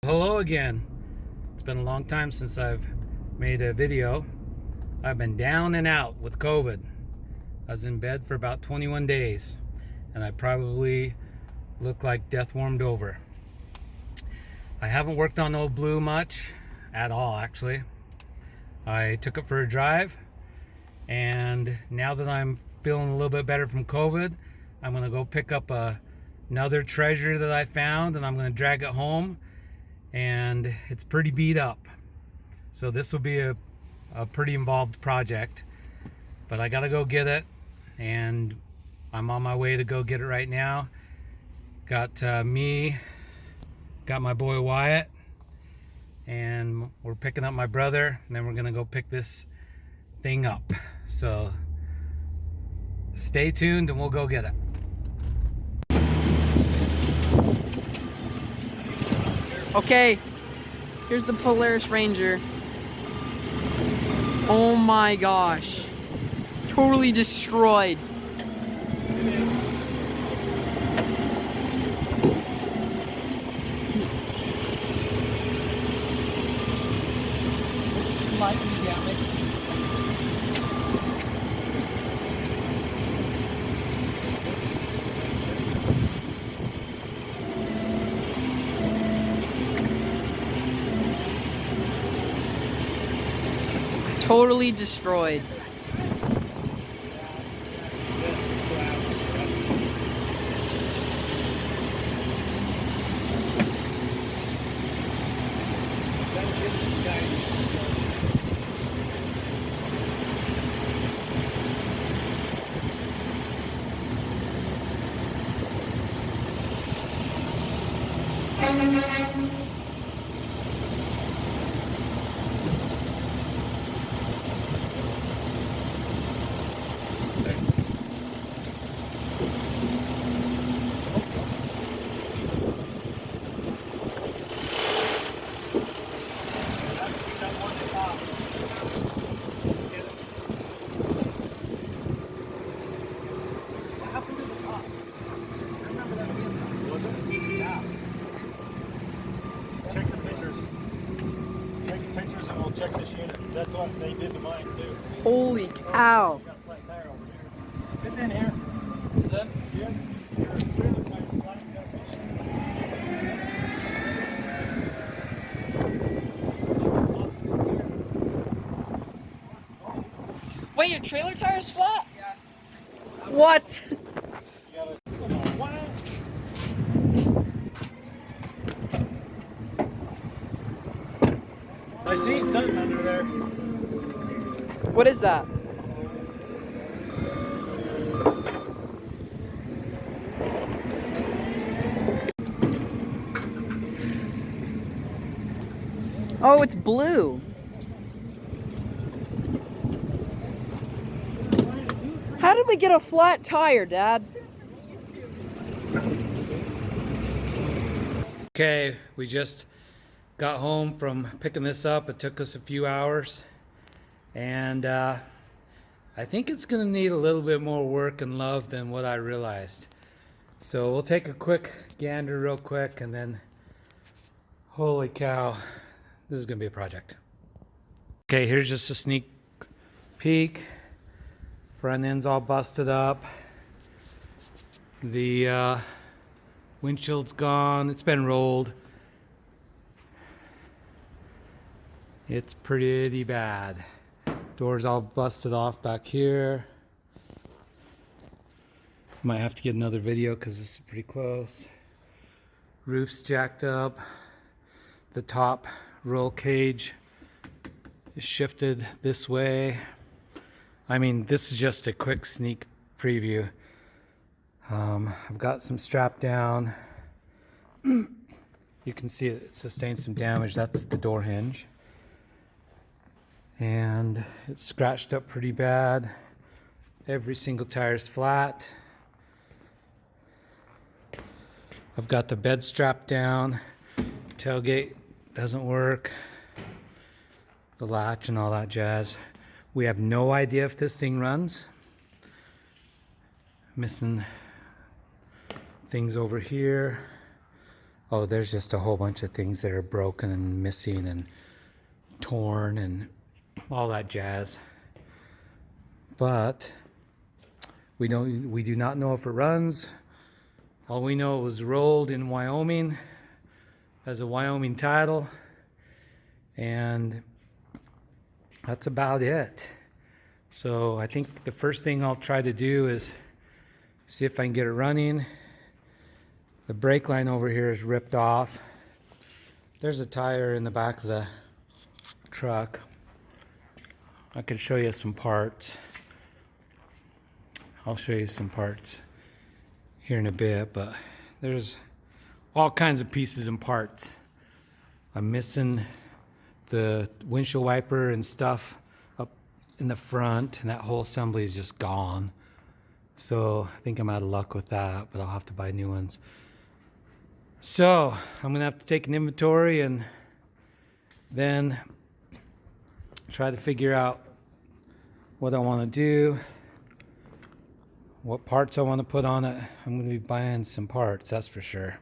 Hello again. It's been a long time since I've made a video. I've been down and out with COVID. I was in bed for about 21 days and I probably look like death warmed over. I haven't worked on Old Blue much at all, actually. I took it for a drive, and now that I'm feeling a little bit better from COVID, I'm going to go pick up another treasure that I found, and I'm going to drag it home. And it's pretty beat up, so this will be a pretty involved project, but I gotta go get it, and I'm on my way to go get it right now. Got my boy Wyatt, and we're picking up my brother, and then we're gonna go pick this thing up. So stay tuned and we'll go get it. Okay, here's the Polaris Ranger. Oh my gosh. Totally destroyed. Slightly damaged. Totally destroyed. Check the pictures. Check the pictures and we'll check this unit. That's what they did to mine too. Holy cow. Got a flat tire over here. It's in here. Is that? Yeah. Your trailer tire's flat. You got a picture? Wait, your trailer tire is flat? Yeah. What? I seen something under there. What is that? Oh, it's blue. How did we get a flat tire, Dad? Okay, we just got home from picking this up. It took us a few hours, and I think it's gonna need a little bit more work and love than what I realized. So we'll take a quick gander real quick, and then holy cow, this is gonna be a project. Okay, here's just a sneak peek. Front end's all busted up. The windshield's gone. It's been rolled. It's pretty bad. Door's all busted off back here. Might have to get another video because this is pretty close. Roof's jacked up. The top roll cage is shifted this way. I mean, this is just a quick sneak preview. I've got some strap down. You can see it sustained some damage. That's the door hinge. And it's scratched up pretty bad. Every single tire is flat. I've got the bed strapped down. Tailgate doesn't work. The latch and all that jazz. We have no idea if this thing runs. Missing things over here. Oh, there's just a whole bunch of things that are broken and missing and torn and all that jazz. But we do not know if it runs. All we know, it was rolled in Wyoming as a Wyoming title, and that's about it. So I think the first thing I'll try to do is see if I can get it running. The brake line over here is ripped off. There's a tire in the back of the truck. I can show you some parts. I'll show you some parts here in a bit, but there's all kinds of pieces and parts. I'm missing the windshield wiper and stuff up in the front, and that whole assembly is just gone. So I think I'm out of luck with that, but I'll have to buy new ones. So I'm gonna have to take an inventory and then try to figure out what I want to do, what parts I want to put on it. I'm going to be buying some parts, that's for sure.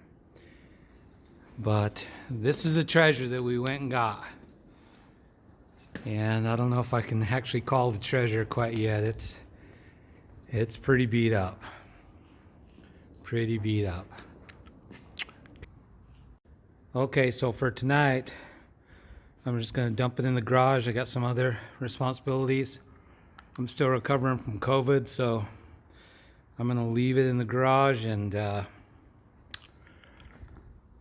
But this is a treasure that we went and got. And I don't know if I can actually call the treasure quite yet. It's pretty beat up. Pretty beat up. Okay, so for tonight, I'm just going to dump it in the garage. I got some other responsibilities. I'm still recovering from COVID, so I'm going to leave it in the garage. And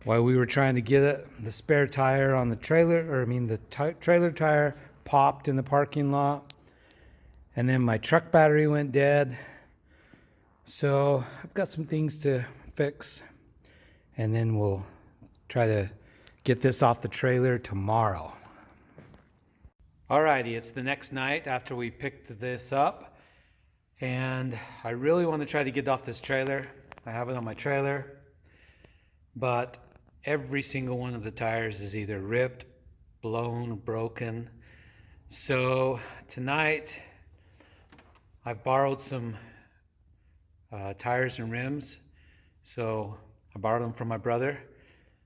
while we were trying to get it, the spare tire on the trailer, trailer tire popped in the parking lot. And then my truck battery went dead. So I've got some things to fix. And then we'll try to get this off the trailer tomorrow. Alrighty, it's the next night after we picked this up, and I really want to try to get off this trailer. I have it on my trailer, but every single one of the tires is either ripped, blown, broken. So tonight I've borrowed some tires and rims. So I borrowed them from my brother.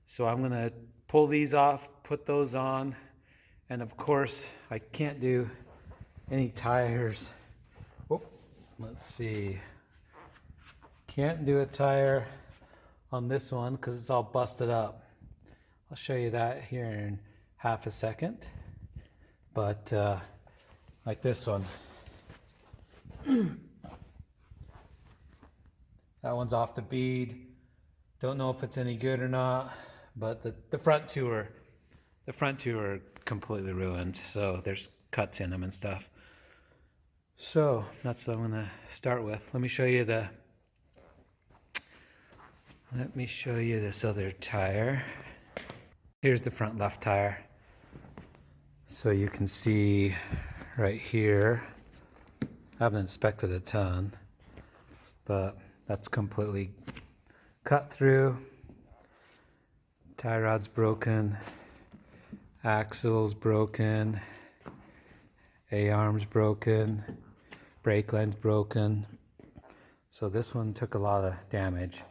So I'm gonna pull these off, put those on. And of course, I can't do any tires. Oh, let's see. Can't do a tire on this one because it's all busted up. I'll show you that here in half a second. But like this one. That one's off the bead. Don't know if it's any good or not, but the front two are completely ruined, so there's cuts in them and stuff. So that's what I'm gonna start with. Let me show you this other tire. Here's the front left tire. So you can see right here, I haven't inspected a ton, but that's completely cut through. Tie rod's broken. Axle's broken, A-arm's broken, brake line's broken. So this one took a lot of damage.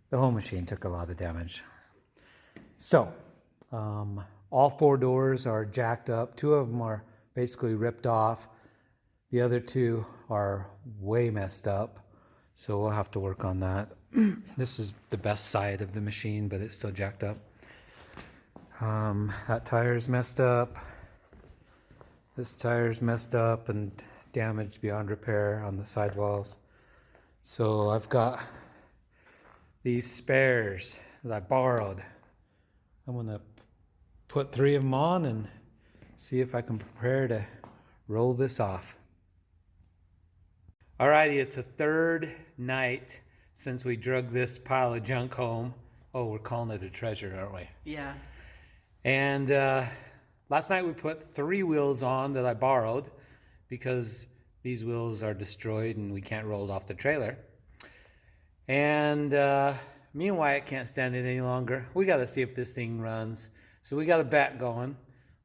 The whole machine took a lot of damage. So all four doors are jacked up. Two of them are basically ripped off. The other two are way messed up. So we'll have to work on that. This is the best side of the machine, but it's still jacked up. That tire's messed up. This tire's messed up and damaged beyond repair on the sidewalls. So I've got these spares that I borrowed. I'm gonna put 3 of them on and see if I can prepare to roll this off. Alrighty, it's the third night since we drug this pile of junk home. Oh, we're calling it a treasure, aren't we? Yeah. And last night we put 3 wheels on that I borrowed because these wheels are destroyed and we can't roll it off the trailer. And me and Wyatt can't stand it any longer. We got to see if this thing runs. So we got a bet going.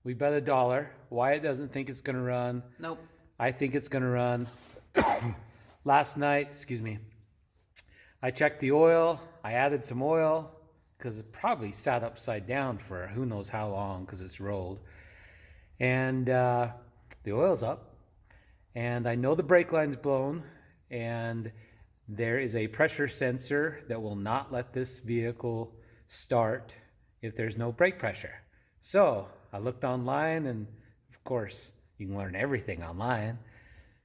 We bet $1. Wyatt doesn't think it's going to run. Nope. I think it's going to run. Last night, I checked the oil. I added some oil. because it probably sat upside down for who knows how long because it's rolled. And the oil's up, and I know the brake line's blown, and there is a pressure sensor that will not let this vehicle start if there's no brake pressure. So I looked online, and of course you can learn everything online.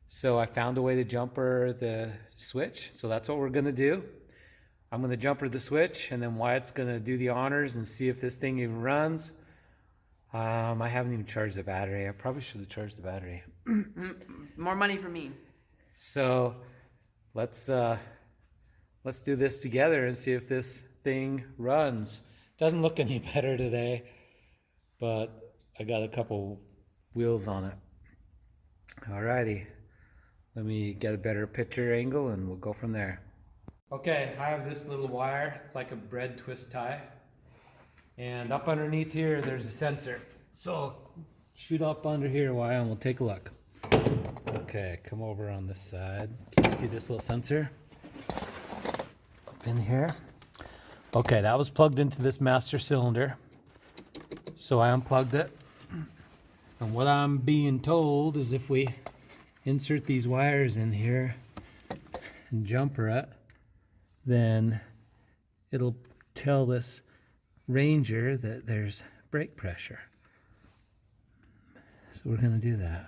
So I found a way to jumper the switch. So that's what we're gonna do. I'm gonna jumper the switch, and then Wyatt's gonna do the honors and see if this thing even runs. I haven't even charged the battery. I probably should have charged the battery. More money for me. So let's do this together and see if this thing runs. Doesn't look any better today, but I got a couple wheels on it. Alrighty, let me get a better picture angle and we'll go from there. Okay, I have this little wire. It's like a bread twist tie. And up underneath here, there's a sensor. So shoot up under here, Wyatt, and we'll take a look. Okay, come over on this side. Can you see this little sensor? Up in here. Okay, that was plugged into this master cylinder. So I unplugged it. And what I'm being told is if we insert these wires in here and jumper it, then it'll tell this Ranger that there's brake pressure. So we're gonna do that.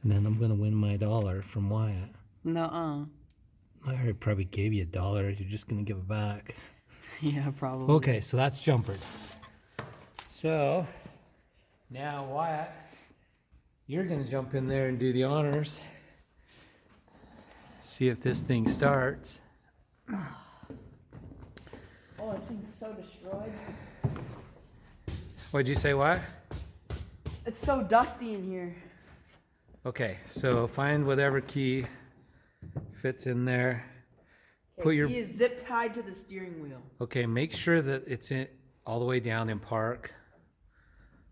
And then I'm gonna win my $1 from Wyatt. Nuh-uh. I already probably gave you $1. You're just gonna give it back. Yeah, probably. Okay, so that's jumpered. So now Wyatt, you're gonna jump in there and do the honors. See if this thing starts. Oh, this thing's so destroyed. What'd you say, Wyatt? It's so dusty in here. Okay, so find whatever key fits in there. Put your key is zip tied to the steering wheel. Okay, make sure that it's in all the way down in park.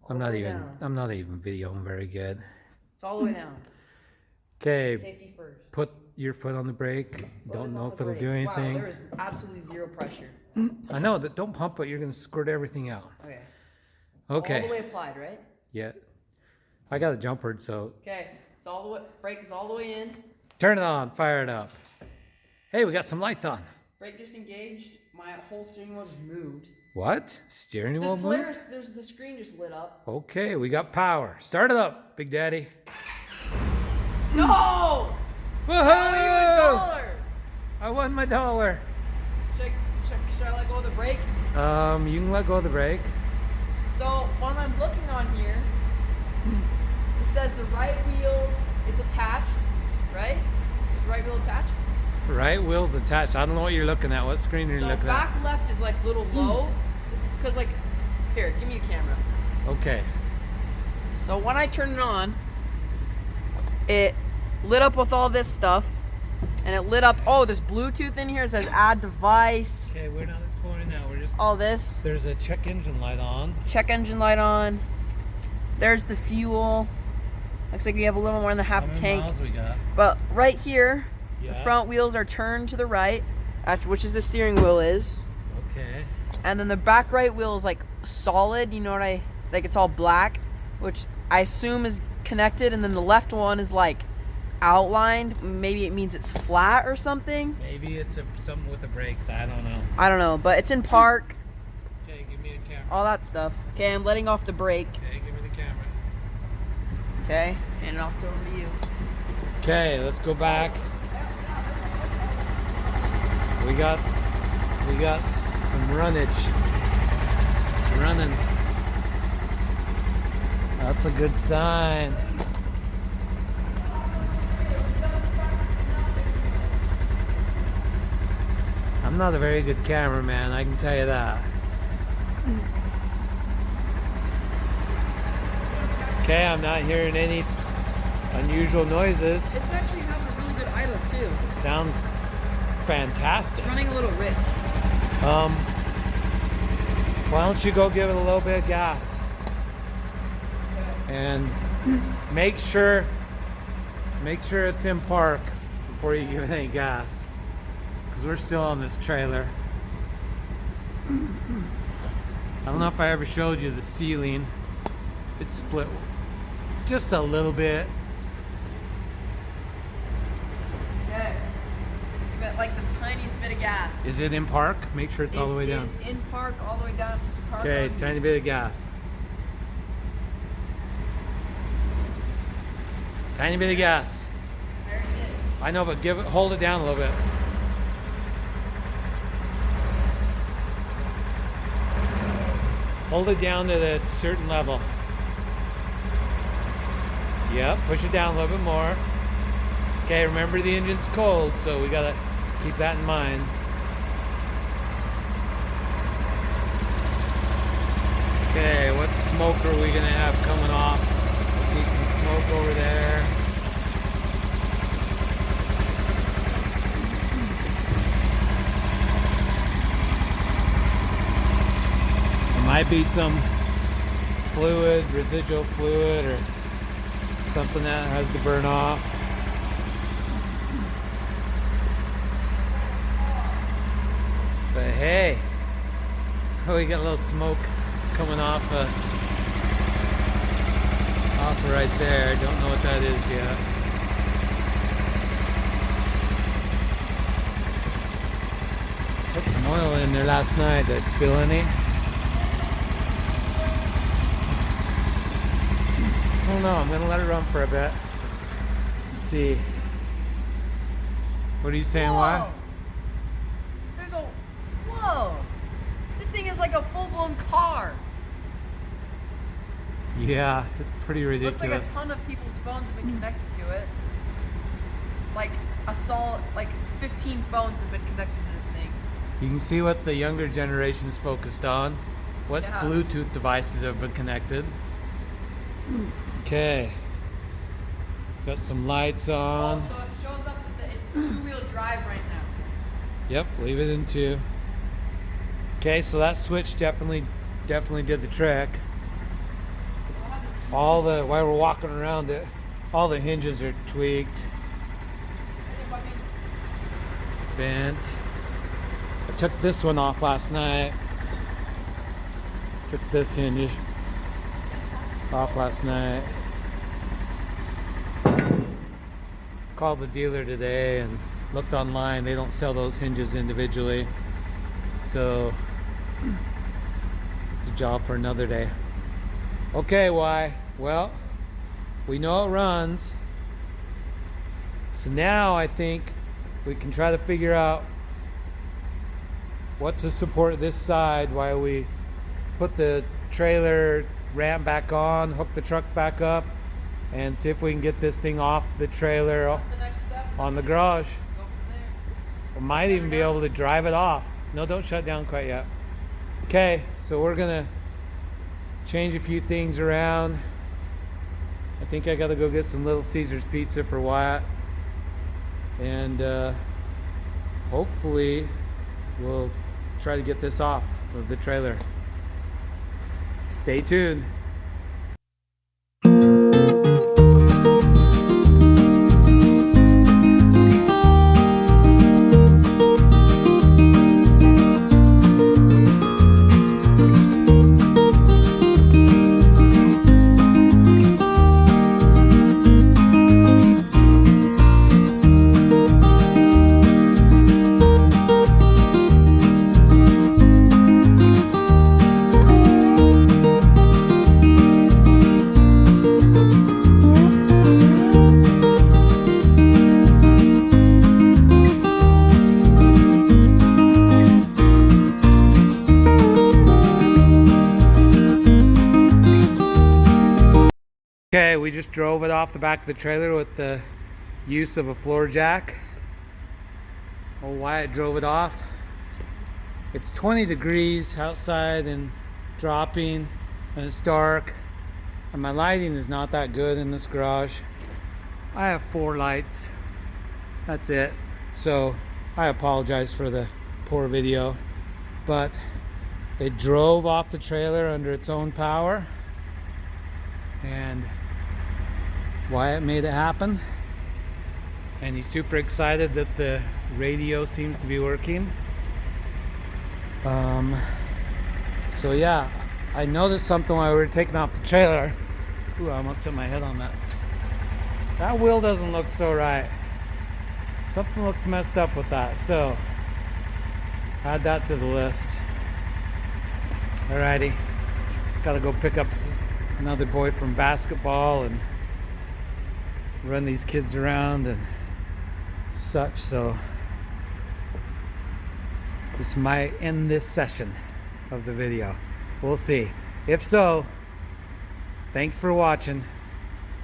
I'm not even videoing very good. It's all the way down. Okay, Safety first. put your foot on the brake. Don't know if it'll do anything. Wow, there is absolutely zero pressure. I know that. Don't pump it. You're gonna squirt everything out. Okay. Okay. All the way applied, right? Yeah. I got it jumpered, so Okay. It's all the way. Brake is all the way in. turn it on. Fire it up. Hey, we got some lights on. Brake disengaged. My whole steering wheel just moved. What? Steering wheel This moved? Polaris, there's the screen just lit up. Okay, we got power. Start it up, Big Daddy. No! Woohoo! $1. I won my $1. Should I let go of the brake? You can let go of the brake. So when I'm looking on here, it says the right wheel is attached, right? Is the right wheel attached? Right wheel's attached. I don't know what you're looking at. What screen are you So looking back at? left is like little low. Because like, here, give me a camera. Okay. So when I turn it on, it lit up with all this stuff. And it lit up, oh, there's Bluetooth in here. It says add device. Okay, we're not exploring that. We're just... All this. There's a check engine light on. Check engine light on. There's the fuel. Looks like we have a little more than half How many tank. miles we got? But right here, Yeah. the front wheels are turned to the right, which is the steering wheel is. Okay. And then the back right wheel is like solid, you know what like it's all black, which I assume is connected. And then the left one is like outlined. Maybe it means it's flat or something. Maybe it's something with the brakes. I don't know. I don't know, but it's in park. Okay, give me a camera. All that stuff. Okay, I'm letting off the brake. Okay, give me the camera. Okay, hand it off over to you. Okay, let's go back. We got some runnage. It's running. That's a good sign. I'm not a very good cameraman, I can tell you that. Okay, I'm not hearing any unusual noises. It's actually having a really good idle too. It sounds fantastic. It's running a little rich. Why don't you go give it a little bit of gas? And make sure it's in park before you give it any gas. Because because we're still on this trailer. I don't know if I ever showed you the ceiling. It's split just a little bit. Okay. You got like the tiniest bit of gas. Is it in park? Make sure it's all the way down. It is in park, all the way down. It's park. Okay, tiny bit of gas. Tiny bit of gas. There it is. I know, but hold it down a little bit. Hold it down to that certain level. Yep, push it down a little bit more. Okay, remember the engine's cold, so we gotta keep that in mind. Okay, what smoke are we gonna have coming off? I see some smoke over there. There might be some fluid, residual fluid, or something that has to burn off. But hey, oh, we got a little smoke coming off right there. Don't know what that is yet. Put some oil in there last night. Did I spill any? I don't know. I'm gonna let it run for a bit. Let's see. What are you saying? Whoa. Why? There's a whoa. This thing is like a full-blown car. Yeah, pretty ridiculous. Looks like a ton of people's phones have been connected to it. Like a solid, like 15 phones have been connected to this thing. You can see what the younger generation's focused on. What Yeah. Bluetooth devices have been connected. Okay. Got some lights on. Oh, so it shows up that it's two-wheel drive right now. Yep, leave it in 2. Okay, so that switch definitely did the trick. While we're walking around it, all the hinges are tweaked, bent. I took this one off last night. Took this hinge off last night. Called the dealer today and looked online. They don't sell those hinges individually, so it's a job for another day. Okay, why? Well, we know it runs. So now I think we can try to figure out what to support this side while we put the trailer ramp back on, hook the truck back up, and see if we can get this thing off the trailer What's the next step? on the garage. Go from there. We might even be able to drive it off. No, don't shut down quite yet. Okay, so we're gonna change a few things around. I think I gotta go get some Little Caesars pizza for Wyatt, and hopefully we'll try to get this off of the trailer. Stay tuned. Okay, we just drove it off the back of the trailer with the use of a floor jack. Oh, Wyatt drove it off. It's 20 degrees outside and dropping, and it's dark, and my lighting is not that good in this garage. I have 4 lights. That's it. So I apologize for the poor video, but it drove off the trailer under its own power, and Wyatt made it happen, and he's super excited that the Radio seems to be working. So yeah, I noticed something while we were taking off the trailer. Ooh, I almost hit my head on that. That wheel doesn't look so right. Something looks messed up with that. So add that to the list. Alrighty, gotta go pick up another boy from basketball and run these kids around and such. So this might end this session of the video. We'll see. If so, thanks for watching.